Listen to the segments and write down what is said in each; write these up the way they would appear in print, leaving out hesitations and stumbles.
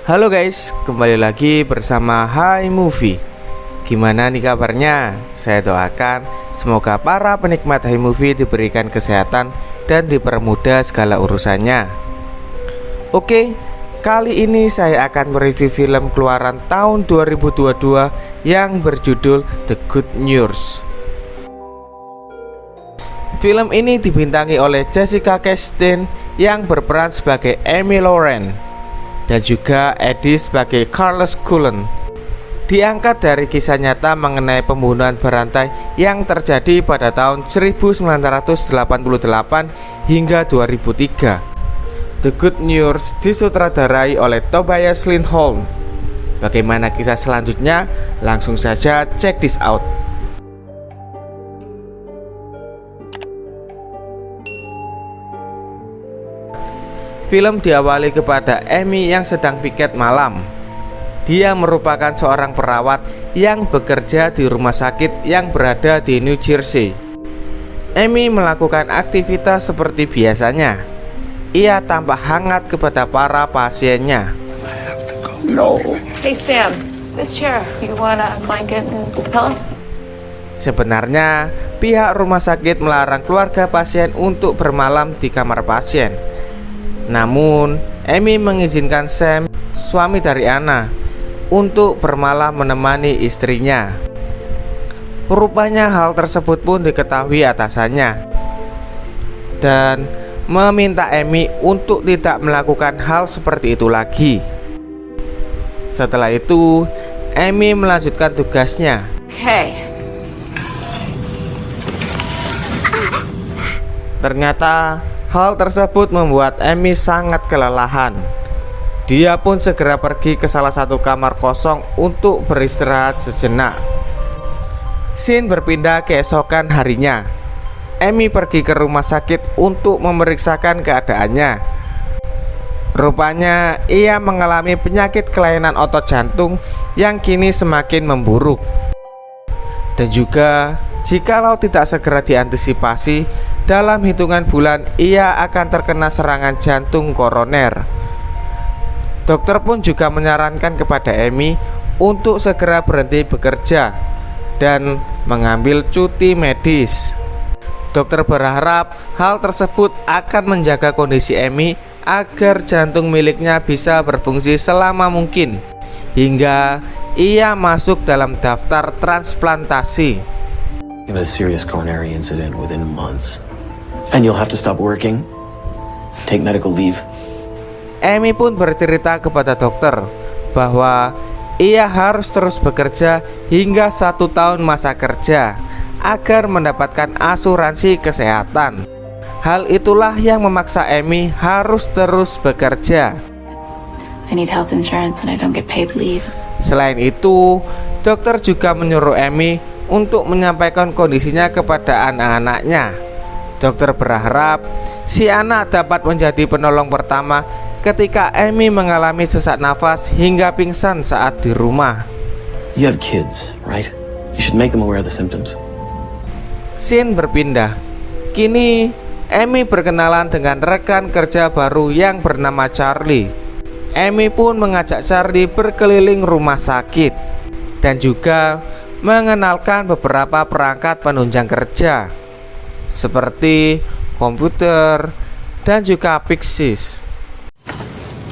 Halo guys, kembali lagi bersama Hai Movie. Gimana nih kabarnya? Saya doakan semoga para penikmat Hai Movie diberikan kesehatan dan dipermudah segala urusannya. Oke, kali ini saya akan mereview film keluaran tahun 2022 yang berjudul The Good Nurse. Film ini dibintangi oleh Jessica Chastain yang berperan sebagai Amy Lorraine dan juga Eddie sebagai Carlos Cullen. Diangkat dari kisah nyata mengenai pembunuhan berantai yang terjadi pada tahun 1988 hingga 2003. The Good Nurse disutradarai oleh Tobias Lindholm. Bagaimana kisah selanjutnya? Langsung saja check this out. Film diawali kepada Amy yang sedang piket malam. Dia merupakan seorang perawat yang bekerja di rumah sakit yang berada di New Jersey. Amy melakukan aktivitas seperti biasanya. Ia tampak hangat kepada para pasiennya. No. Hey Sam, this chair. You wanna blanket and pillow? Sebenarnya, pihak rumah sakit melarang keluarga pasien untuk bermalam di kamar pasien. Namun, Amy mengizinkan Sam, suami dari Anna, untuk bermalam menemani istrinya. Rupanya hal tersebut pun diketahui atasannya dan meminta Amy untuk tidak melakukan hal seperti itu lagi. Setelah itu, Amy melanjutkan tugasnya. Okay. Ternyata hal tersebut membuat Amy sangat kelelahan. Dia pun segera pergi ke salah satu kamar kosong untuk beristirahat sejenak. Scene berpindah keesokan harinya. Amy pergi ke rumah sakit untuk memeriksakan keadaannya. Rupanya ia mengalami penyakit kelainan otot jantung yang kini semakin memburuk. Dan juga jikalau tidak segera diantisipasi, dalam hitungan bulan ia akan terkena serangan jantung koroner. Dokter pun juga menyarankan kepada Amy untuk segera berhenti bekerja dan mengambil cuti medis. Dokter berharap hal tersebut akan menjaga kondisi Amy agar jantung miliknya bisa berfungsi selama mungkin hingga ia masuk dalam daftar transplantasi. You had a serious coronary incident within months. And you'll have to stop working, take medical leave. Amy pun bercerita kepada dokter bahwa ia harus terus bekerja hingga 1 tahun masa kerja agar mendapatkan asuransi kesehatan. Hal itulah yang memaksa Amy harus terus bekerja. I need health insurance and I don't get paid leave. Selain itu, dokter juga menyuruh Amy untuk menyampaikan kondisinya kepada anak-anaknya. Dokter berharap si anak dapat menjadi penolong pertama ketika Amy mengalami sesak nafas hingga pingsan saat di rumah. You have kids, right? You should make them aware of the symptoms. Scene berpindah. Kini Amy berkenalan dengan rekan kerja baru yang bernama Charlie. Amy pun mengajak Charlie berkeliling rumah sakit dan juga mengenalkan beberapa perangkat penunjang kerja seperti komputer dan juga Pyxis.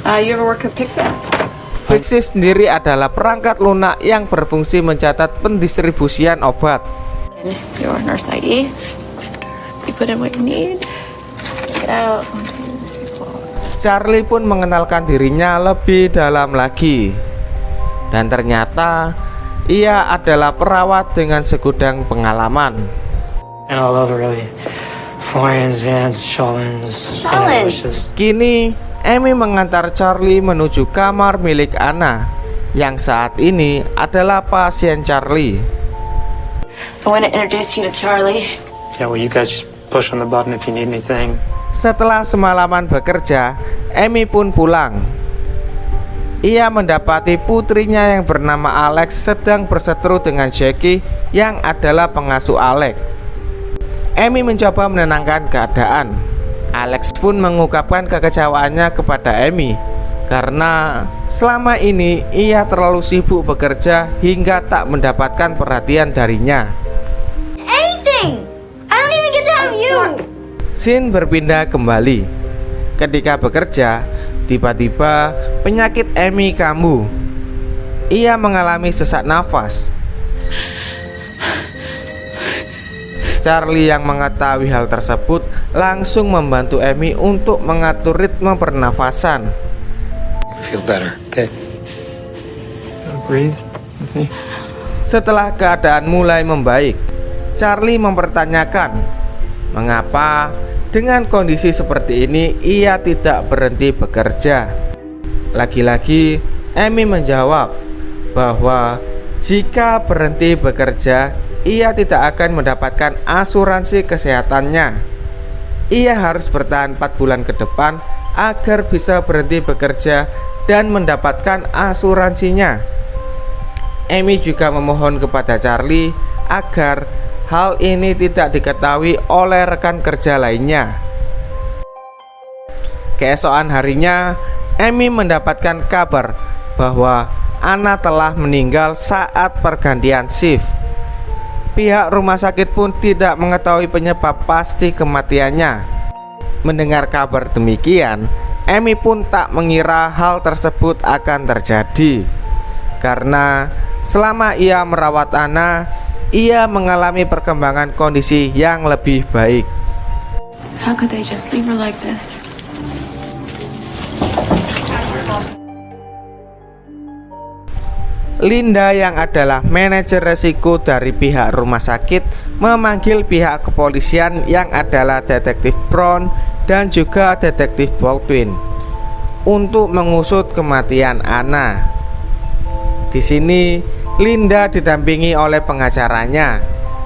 You ever work with Pyxis? Pyxis sendiri adalah perangkat lunak yang berfungsi mencatat pendistribusian obat. Your nurse ID. You put in what you need. Get out. Charlie pun mengenalkan dirinya lebih dalam lagi. Dan ternyata ia adalah perawat dengan segudang pengalaman. And all over really. Florians, Vans, Shawlins, sandwiches. Kini Amy mengantar Charlie menuju kamar milik Anna yang saat ini adalah pasien Charlie. I want to introduce you to Charlie. Yeah, well, you guys just push on the button if you need anything. Setelah semalaman bekerja, Amy pun pulang. Ia mendapati putrinya yang bernama Alex sedang berseteru dengan Jackie yang adalah pengasuh Alex. Amy mencoba menenangkan keadaan. Alex pun mengungkapkan kekecewaannya kepada Amy karena selama ini ia terlalu sibuk bekerja hingga tak mendapatkan perhatian darinya. Anything! I don't even get to have you! Scene berpindah kembali. Ketika bekerja, tiba-tiba penyakit Amy kambuh. Ia mengalami sesak nafas. Charlie yang mengetahui hal tersebut langsung membantu Amy untuk mengatur ritme pernafasan. Feel better. Okay. Breathe with me. Setelah keadaan mulai membaik, Charlie mempertanyakan mengapa dengan kondisi seperti ini ia tidak berhenti bekerja. Lagi-lagi Amy menjawab bahwa jika berhenti bekerja, ia tidak akan mendapatkan asuransi kesehatannya. Ia harus bertahan 4 bulan ke depan agar bisa berhenti bekerja dan mendapatkan asuransinya. Amy juga memohon kepada Charlie agar hal ini tidak diketahui oleh rekan kerja lainnya. Keesokan harinya, Amy mendapatkan kabar bahwa Anna telah meninggal saat pergantian shift. Pihak rumah sakit pun tidak mengetahui penyebab pasti kematiannya. Mendengar kabar demikian, Amy pun tak mengira hal tersebut akan terjadi, karena selama ia merawat Anna, ia mengalami perkembangan kondisi yang lebih baik. How could they just leave her like this? Linda yang adalah manajer resiko dari pihak rumah sakit memanggil pihak kepolisian yang adalah detektif Brown dan juga detektif Baldwin untuk mengusut kematian Anna. Di sini Linda didampingi oleh pengacaranya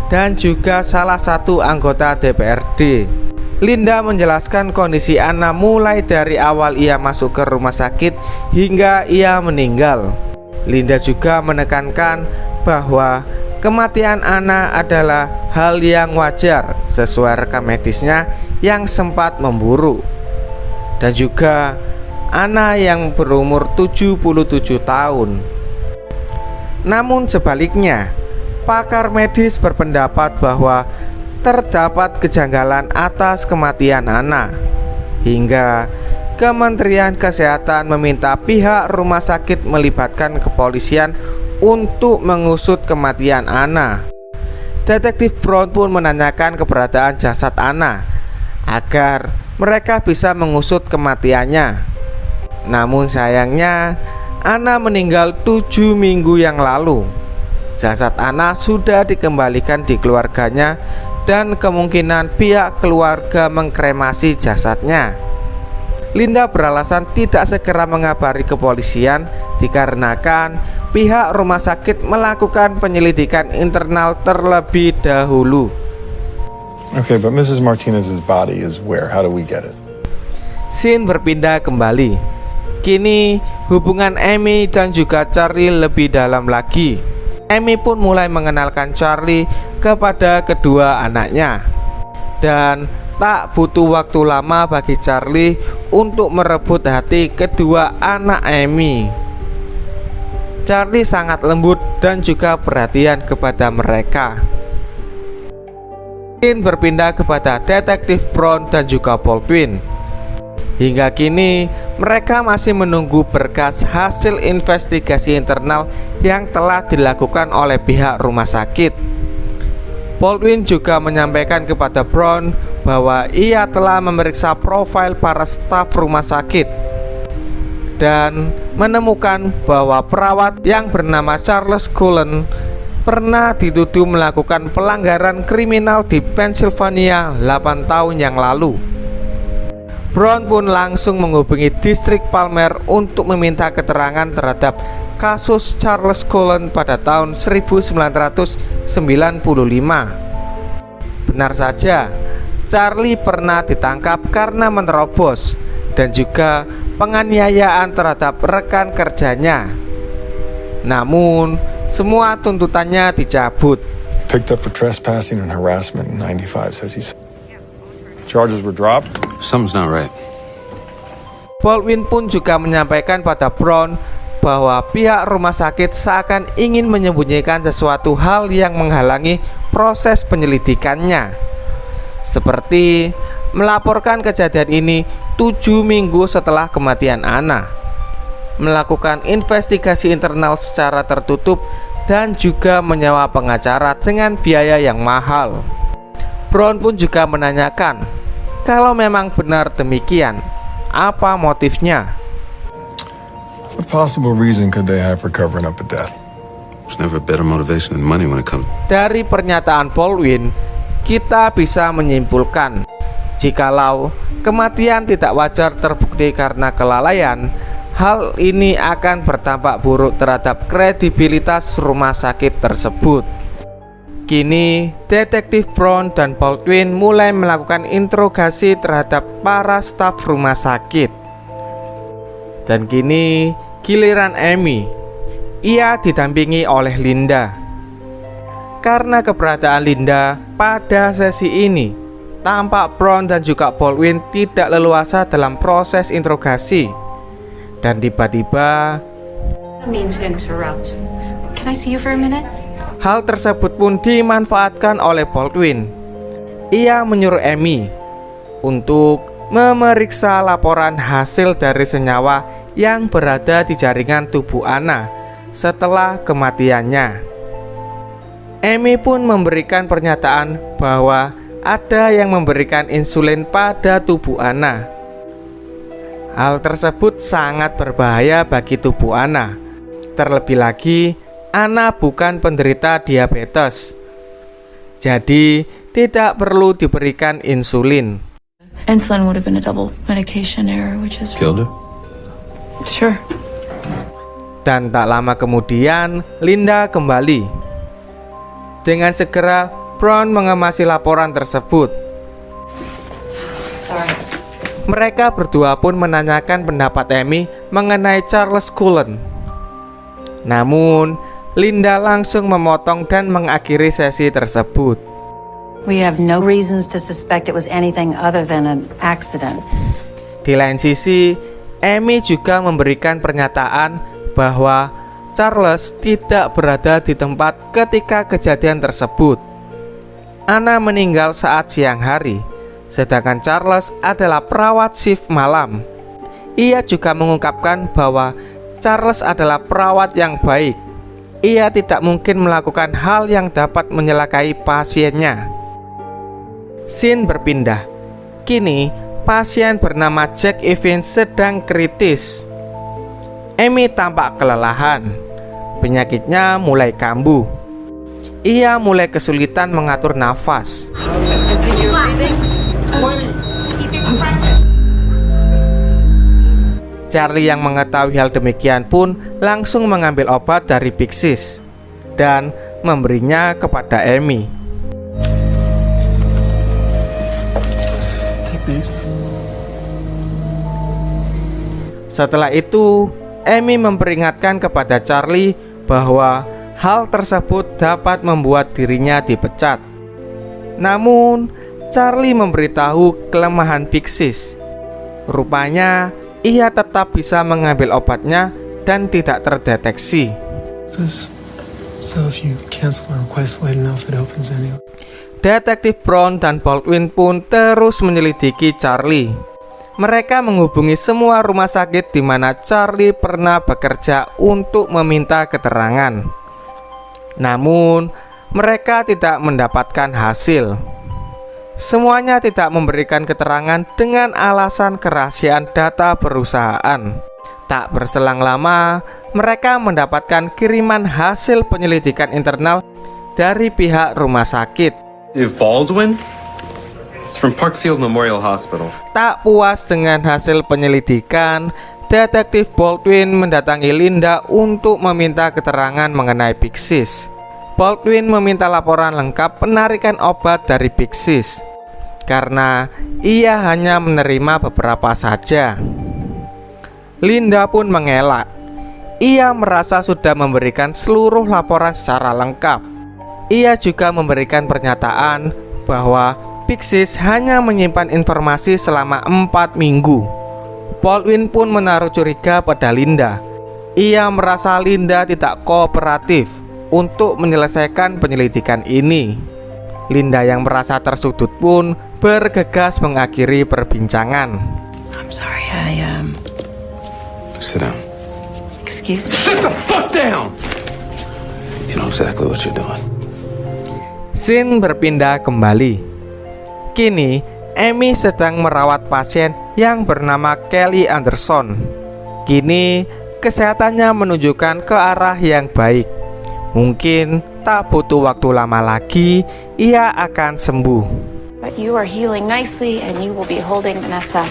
dan juga salah satu anggota DPRD. Linda menjelaskan kondisi Anna mulai dari awal ia masuk ke rumah sakit hingga ia meninggal. Linda juga menekankan bahwa kematian Anna adalah hal yang wajar sesuai rekam medisnya yang sempat memburuk. Dan juga Anna yang berumur 77 tahun. Namun sebaliknya, pakar medis berpendapat bahwa terdapat kejanggalan atas kematian Anna, hingga Kementerian Kesehatan meminta pihak rumah sakit melibatkan kepolisian untuk mengusut kematian Anna. Detektif Brown pun menanyakan keberadaan jasad Anna agar mereka bisa mengusut kematiannya. Namun sayangnya Anna meninggal 7 minggu yang lalu. Jasad Anna sudah dikembalikan di keluarganya dan kemungkinan pihak keluarga mengkremasi jasadnya. Linda beralasan tidak segera mengabari kepolisian dikarenakan pihak rumah sakit melakukan penyelidikan internal terlebih dahulu. Okay, but Mrs. Martinez's body is where? How do we get it? Scene berpindah kembali. Kini hubungan Amy dan juga Charlie lebih dalam lagi. Amy pun mulai mengenalkan Charlie kepada kedua anaknya. Dan tak butuh waktu lama bagi Charlie untuk merebut hati kedua anak Amy. Charlie sangat lembut dan juga perhatian kepada mereka. Scene berpindah kepada detektif Brown dan juga Baldwin. Hingga kini mereka masih menunggu berkas hasil investigasi internal yang telah dilakukan oleh pihak rumah sakit. Baldwin juga menyampaikan kepada Brown bahwa ia telah memeriksa profil para staf rumah sakit dan menemukan bahwa perawat yang bernama Charles Cullen pernah dituduh melakukan pelanggaran kriminal di Pennsylvania 8 tahun yang lalu. Brown pun langsung menghubungi distrik Palmer untuk meminta keterangan terhadap kasus Charles Cullen pada tahun 1995. Benar saja, Charlie pernah ditangkap karena menerobos dan juga penganiayaan terhadap rekan kerjanya. Namun, semua tuntutannya dicabut. Picked up for trespassing and harassment in 95, says he's... Charges were dropped? Something's not right. Baldwin pun juga menyampaikan pada Brown bahwa pihak rumah sakit seakan ingin menyembunyikan sesuatu hal yang menghalangi proses penyelidikannya, seperti melaporkan kejadian ini 7 minggu setelah kematian Anna, melakukan investigasi internal secara tertutup, dan juga menyewa pengacara dengan biaya yang mahal. Brown pun juga menanyakan, kalau memang benar demikian, apa motifnya? What possible reason could they have for covering up a death? There's never a better motivation than money when it comes. Dari pernyataan Baldwin, kita bisa menyimpulkan jikalau kematian tidak wajar terbukti karena kelalaian, hal ini akan berdampak buruk terhadap kredibilitas rumah sakit tersebut. Kini, Detektif Brown dan Baldwin mulai melakukan interogasi terhadap para staf rumah sakit. Dan kini, giliran Amy. Ia didampingi oleh Linda. Karena keberadaan Linda pada sesi ini, tampak Brown dan juga Baldwin tidak leluasa dalam proses interogasi. Dan tiba-tiba, I mean to interrupt. Can I see you for a minute? hal tersebut pun dimanfaatkan oleh Baldwin. Ia menyuruh Amy untuk memeriksa laporan hasil dari senyawa yang berada di jaringan tubuh Anna setelah kematiannya. Amy pun memberikan pernyataan bahwa ada yang memberikan insulin pada tubuh Anna. Hal tersebut sangat berbahaya bagi tubuh Anna. Terlebih lagi, Anna bukan penderita diabetes, jadi tidak perlu diberikan insulin. Insulin would have been a double medication error, which is Killed her? sure. Dan tak lama kemudian, Linda kembali. Dengan segera, Brown mengemasi laporan tersebut. Sorry. Mereka berdua pun menanyakan pendapat Amy mengenai Charles Cullen. Namun, Linda langsung memotong dan mengakhiri sesi tersebut. We have no reasons to suspect it was anything other than an accident. Di lain sisi, Amy juga memberikan pernyataan bahwa Charles tidak berada di tempat ketika kejadian tersebut. Anna meninggal saat siang hari, sedangkan Charles adalah perawat shift malam. Ia juga mengungkapkan bahwa Charles adalah perawat yang baik. Ia tidak mungkin melakukan hal yang dapat menyelakai pasiennya. Scene berpindah. Kini, pasien bernama Jack Evans sedang kritis. Amy tampak kelelahan. Penyakitnya mulai kambuh. Ia mulai kesulitan mengatur nafas. Charlie yang mengetahui hal demikian pun langsung mengambil obat dari Pyxis dan memberinya kepada Amy. Setelah itu, Amy memperingatkan kepada Charlie bahwa hal tersebut dapat membuat dirinya dipecat. Namun, Charlie memberitahu kelemahan Pyxis. Rupanya, ia tetap bisa mengambil obatnya dan tidak terdeteksi. Detektif Brown dan Baldwin pun terus menyelidiki Charlie. Mereka menghubungi semua rumah sakit di mana Charlie pernah bekerja untuk meminta keterangan. Namun, mereka tidak mendapatkan hasil. Semuanya tidak memberikan keterangan dengan alasan kerahasiaan data perusahaan. Tak berselang lama, mereka mendapatkan kiriman hasil penyelidikan internal dari pihak rumah sakit. Baldwin? It's from Parkfield Memorial Hospital. Tak puas dengan hasil penyelidikan, Detektif Baldwin mendatangi Linda untuk meminta keterangan mengenai Pyxis. Baldwin meminta laporan lengkap penarikan obat dari Pyxis karena ia hanya menerima beberapa saja. Linda pun mengelak. Ia merasa sudah memberikan seluruh laporan secara lengkap. Ia juga memberikan pernyataan bahwa Pyxis hanya menyimpan informasi selama 4 minggu. Baldwin pun menaruh curiga pada Linda. Ia merasa Linda tidak kooperatif untuk menyelesaikan penyelidikan ini. Linda yang merasa tersudut pun bergegas mengakhiri perbincangan. I'm sorry, Sit down. excuse me. Sit the fuck down! You know exactly what you're doing. Scene berpindah kembali. Kini, Amy sedang merawat pasien yang bernama Kelly Anderson. Kini, kesehatannya menunjukkan ke arah yang baik. Mungkin tak butuh waktu lama lagi, ia akan sembuh. But you are healing nicely and you will be holding Vanessa.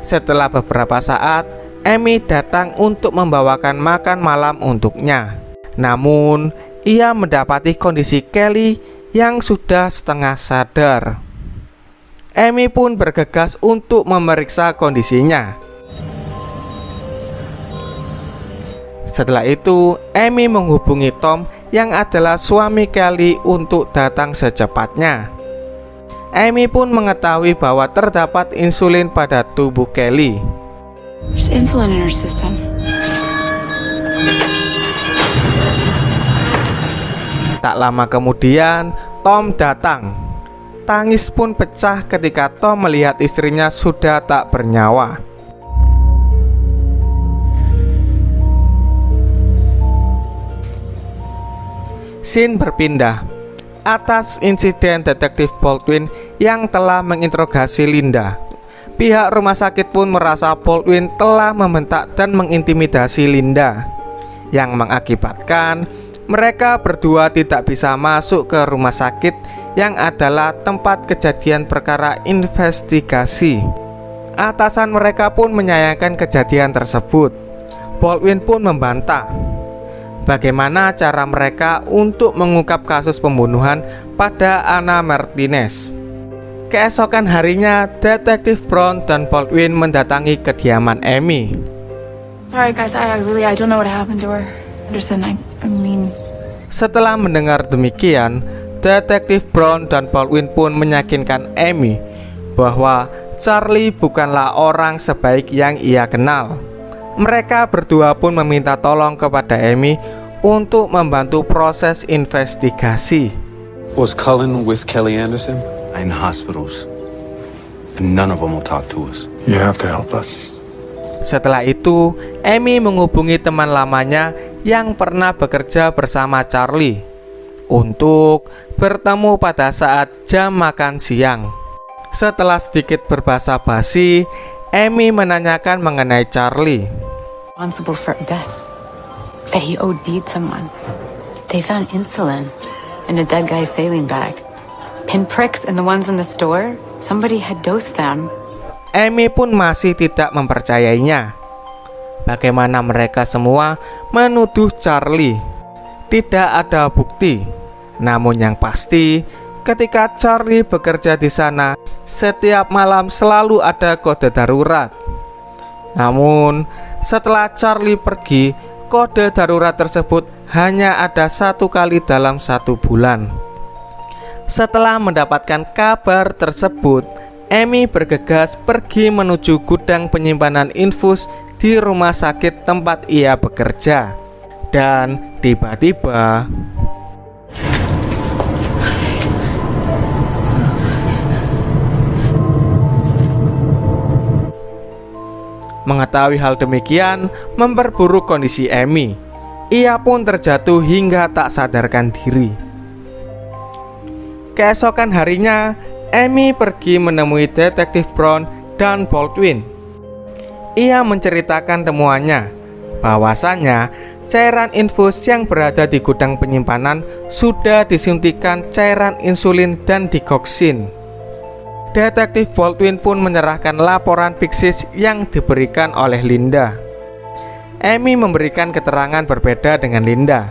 Setelah beberapa saat, Amy datang untuk membawakan makan malam untuknya. Namun, ia mendapati kondisi Kelly yang sudah setengah sadar. Amy pun bergegas untuk memeriksa kondisinya. Setelah itu, Amy menghubungi Tom yang adalah suami Kelly untuk datang secepatnya. Amy pun mengetahui bahwa terdapat insulin pada tubuh Kelly. There's insulin in her system. Tak lama kemudian, Tom datang. Tangis pun pecah ketika Tom melihat istrinya sudah tak bernyawa. Scene berpindah atas insiden detektif Baldwin yang telah menginterogasi Linda. Pihak rumah sakit pun merasa Baldwin telah membentak dan mengintimidasi Linda, yang mengakibatkan mereka berdua tidak bisa masuk ke rumah sakit yang adalah tempat kejadian perkara investigasi. Atasan mereka pun menyayangkan kejadian tersebut. Baldwin pun membantah bagaimana cara mereka untuk mengungkap kasus pembunuhan pada Anna Martinez. Keesokan harinya, Detektif Brown dan Baldwin mendatangi kediaman Amy. Sorry guys, I don't know what happened to her. Anderson, I mean... Setelah mendengar demikian, Detektif Brown dan Baldwin pun meyakinkan Amy bahwa Charlie bukanlah orang sebaik yang ia kenal. Mereka berdua pun meminta tolong kepada Amy untuk membantu proses investigasi. Was Cullen with Kelly Anderson? In hospitals. And none of them will talk to us. You have to help us. Setelah itu, Amy menghubungi teman lamanya yang pernah bekerja bersama Charlie untuk bertemu pada saat jam makan siang. Setelah sedikit berbasa-basi, Amy menanyakan mengenai Charlie. Responsible for death. That he OD'd someone. They found insulin in a dead guy's saline bag. Pinpricks and the ones in the store, somebody had dosed them. Amy pun masih tidak mempercayainya. Bagaimana mereka semua menuduh Charlie? Tidak ada bukti. Namun yang pasti, ketika Charlie bekerja di sana, setiap malam selalu ada kode darurat. Namun, setelah Charlie pergi, kode darurat tersebut hanya ada 1 kali dalam 1 bulan. Setelah mendapatkan kabar tersebut, Amy bergegas pergi menuju gudang penyimpanan infus di rumah sakit tempat ia bekerja. Dan tiba-tiba mengetahui hal demikian memperburuk kondisi Amy. Ia pun terjatuh hingga tak sadarkan diri. Keesokan harinya, Amy pergi menemui Detektif Brown dan Baldwin. Ia menceritakan temuannya, bahwasannya cairan infus yang berada di gudang penyimpanan sudah disuntikan cairan insulin dan dikoksin. Detektif Baldwin pun menyerahkan laporan Pixis yang diberikan oleh Linda. Amy memberikan keterangan berbeda dengan Linda.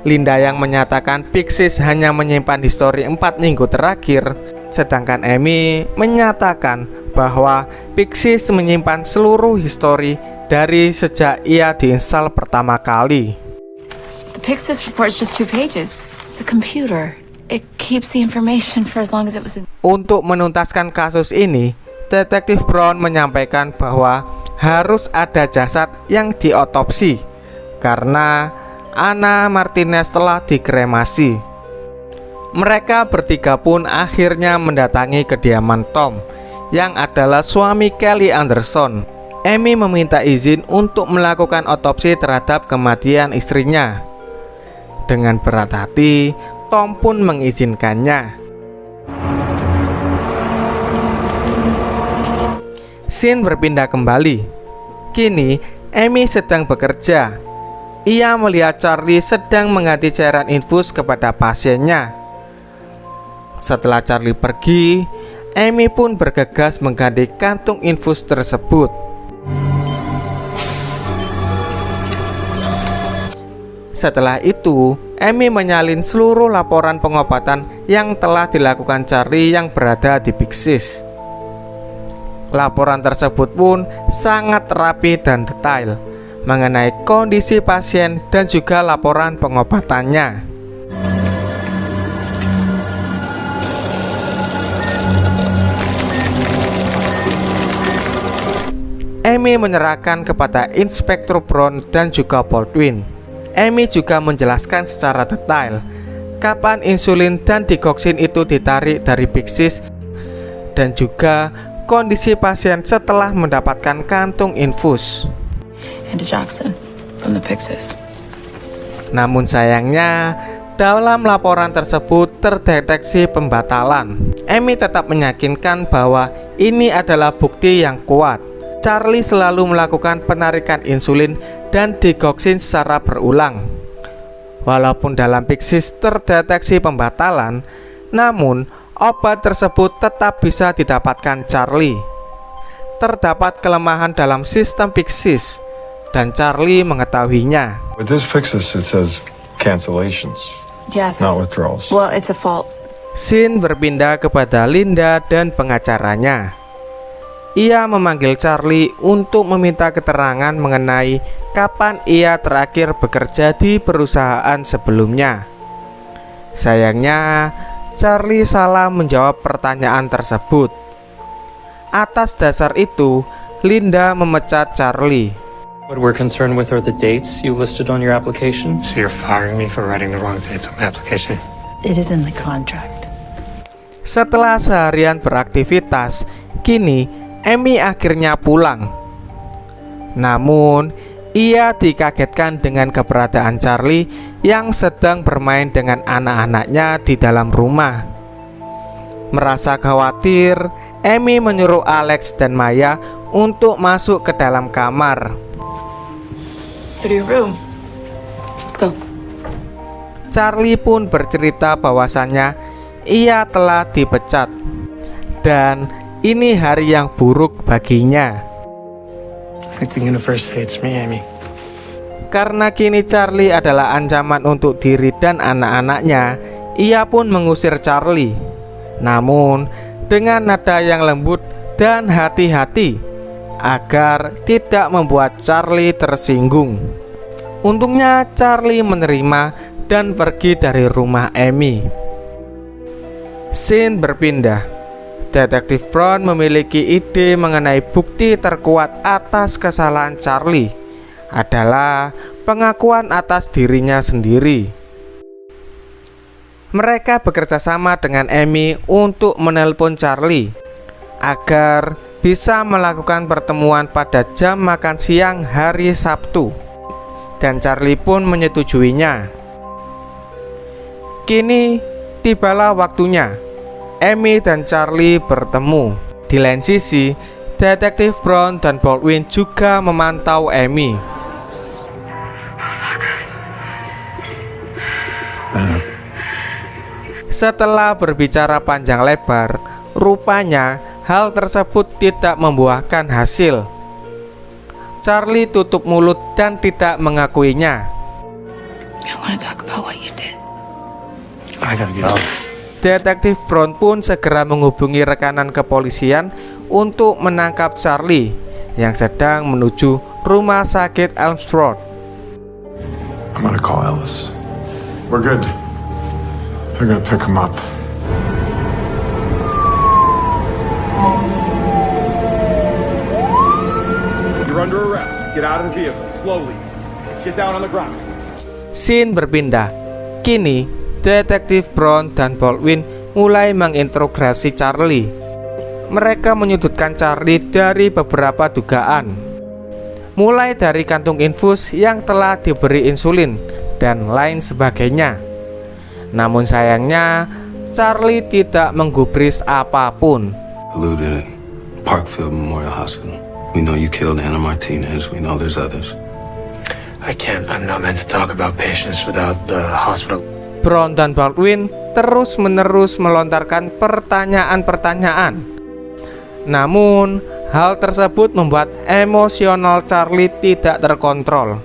Linda yang menyatakan Pixis hanya menyimpan histori 4 minggu terakhir, sedangkan Amy menyatakan bahwa Pixis menyimpan seluruh histori dari sejak ia diinstal pertama kali. The Pixis report is just 2 pages. It's a computer. It keeps the information for as long as it was in... Untuk menuntaskan kasus ini, Detektif Brown menyampaikan bahwa harus ada jasad yang diotopsi karena Anna Martinez telah dikremasi. Mereka bertiga pun akhirnya mendatangi kediaman Tom yang adalah suami Kelly Anderson. Amy meminta izin untuk melakukan otopsi terhadap kematian istrinya. Dengan berat hati, Tom pun mengizinkannya. Scene berpindah kembali. Kini Amy sedang bekerja. Ia melihat Charlie sedang mengganti cairan infus kepada pasiennya. Setelah Charlie pergi, Amy pun bergegas mengganti kantung infus tersebut. Setelah itu, Amy menyalin seluruh laporan pengobatan yang telah dilakukan Charlie yang berada di Big Sis. Laporan tersebut pun sangat rapi dan detail mengenai kondisi pasien dan juga laporan pengobatannya. Amy menyerahkan kepada Inspektur Brown dan juga Baldwin. Amy juga menjelaskan secara detail kapan insulin dan digoxin itu ditarik dari Big Sis dan juga kondisi pasien setelah mendapatkan kantung infus. And to Jackson from the Pyxis. Namun sayangnya, dalam laporan tersebut terdeteksi pembatalan. Amy tetap meyakinkan bahwa ini adalah bukti yang kuat. Charlie selalu melakukan penarikan insulin dan digoxin secara berulang. Walaupun dalam Big Sis terdeteksi pembatalan, namun obat tersebut tetap bisa didapatkan Charlie. Terdapat kelemahan dalam sistem Big Sis dan Charlie mengetahuinya. With this Pyxis, it says cancellations, Yeah, not withdrawals. well, it's a fault. Scene berpindah kepada Linda dan pengacaranya. Ia memanggil Charlie untuk meminta keterangan mengenai kapan ia terakhir bekerja di perusahaan sebelumnya. Sayangnya, Charlie salah menjawab pertanyaan tersebut. Atas dasar itu, Linda memecat Charlie. What we're concerned with are the dates you listed on your application. So you're firing me for writing the wrong dates on my application? It is in the contract. Setelah seharian beraktivitas, kini Amy akhirnya pulang. Namun, ia dikagetkan dengan keberadaan Charlie yang sedang bermain dengan anak-anaknya di dalam rumah. Merasa khawatir, Amy menyuruh Alex dan Maya untuk masuk ke dalam kamar. Go to your room. Go. Charlie pun bercerita bahwasannya ia telah dipecat dan ini hari yang buruk baginya. I think the universe hates me, Amy. Karena kini Charlie adalah ancaman untuk diri dan anak-anaknya, ia pun mengusir Charlie. Namun dengan nada yang lembut dan hati-hati agar tidak membuat Charlie tersinggung. Untungnya Charlie menerima dan pergi dari rumah Amy. Scene berpindah. Detektif Brown memiliki ide mengenai bukti terkuat atas kesalahan Charlie adalah pengakuan atas dirinya sendiri. Mereka bekerja sama dengan Amy untuk menelpon Charlie agar bisa melakukan pertemuan pada jam makan siang hari Sabtu, dan Charlie pun menyetujuinya. Kini tibalah waktunya Amy dan Charlie bertemu. Di lain sisi, Detektif Brown dan Baldwin juga memantau Amy. Setelah berbicara panjang lebar, rupanya hal tersebut tidak membuahkan hasil. Charlie tutup mulut dan tidak mengakuinya. I want to talk about what you did. I gotta go. Detektif Brown pun segera menghubungi rekanan kepolisian untuk menangkap Charlie yang sedang menuju rumah sakit Elmsford. I'm gonna call Ellis. We're good. They're gonna pick him up. Your under arrest. Get out of the vehicle, slowly. Sit down on the ground. Scene berpindah. Kini, Detektif Brown dan Baldwin mulai menginterogasi Charlie. Mereka menyudutkan Charlie dari beberapa dugaan, mulai dari kantung infus yang telah diberi insulin dan lain sebagainya. Namun sayangnya, Charlie tidak menggubris apapun. Lou did it. Parkfield Memorial Hospital. We know you killed Anna Martinez. We know there's others. I can't. I'm not meant to talk about patients without the hospital. Brown dan Baldwin terus-menerus melontarkan pertanyaan-pertanyaan. Namun, hal tersebut membuat emosional Charlie tidak terkontrol.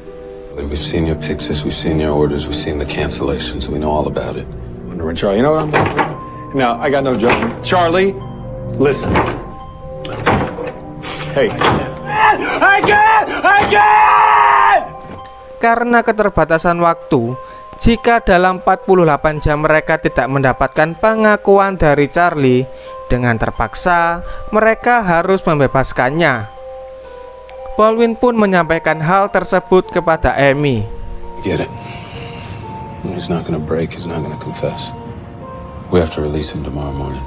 We've seen your Pyxis, we've seen your orders, we've seen the cancellations, we know all about it. Wondering, Charlie, you know what I'm... No, I got no judgment. Charlie, listen. Hey. I can't! Karena keterbatasan waktu, jika dalam 48 jam mereka tidak mendapatkan pengakuan dari Charlie, dengan terpaksa mereka harus membebaskannya. Baldwin pun menyampaikan hal tersebut kepada Amy. Get it. He's not gonna break, he's not gonna confess. We have to release him tomorrow morning.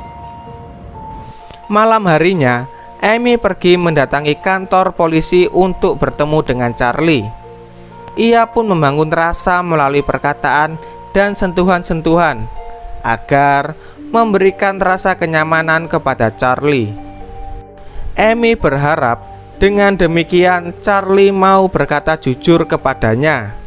Malam harinya, Amy pergi mendatangi kantor polisi untuk bertemu dengan Charlie. Ia pun membangun rasa melalui perkataan dan sentuhan-sentuhan agar memberikan rasa kenyamanan kepada Charlie. Amy berharap dengan demikian Charlie mau berkata jujur kepadanya.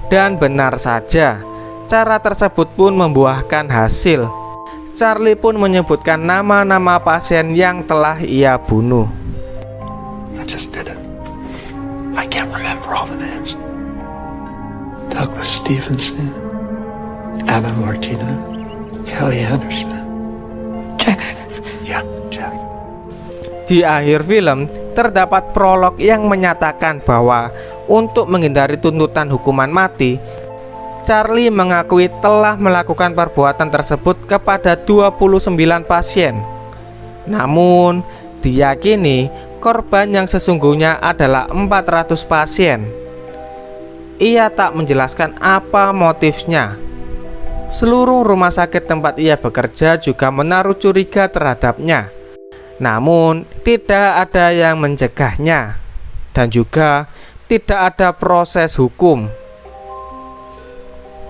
Dan benar saja, cara tersebut pun membuahkan hasil. Charlie pun menyebutkan nama-nama pasien yang telah ia bunuh. I just did it. I can't remember all the names. Douglas Stevenson, Anna Martinez, Kelly Anderson, Jack Evans. Yeah, Jack. Di akhir film, terdapat prolog yang menyatakan bahwa untuk menghindari tuntutan hukuman mati, Charlie mengakui telah melakukan perbuatan tersebut kepada 29 pasien. Namun, diyakini korban yang sesungguhnya adalah 400 pasien. Ia tak menjelaskan apa motifnya. Seluruh rumah sakit tempat ia bekerja juga menaruh curiga terhadapnya. Namun, tidak ada yang mencegahnya. Dan juga tidak ada proses hukum.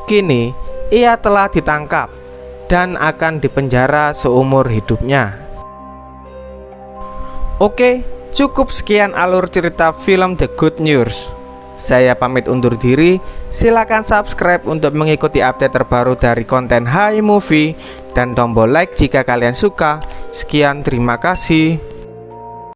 Kini, ia telah ditangkap dan akan dipenjara seumur hidupnya. Oke, cukup sekian alur cerita film The Good Nurse. Saya pamit undur diri. Silakan subscribe untuk mengikuti update terbaru dari konten Hi Movie dan tombol like jika kalian suka. Sekian, terima kasih.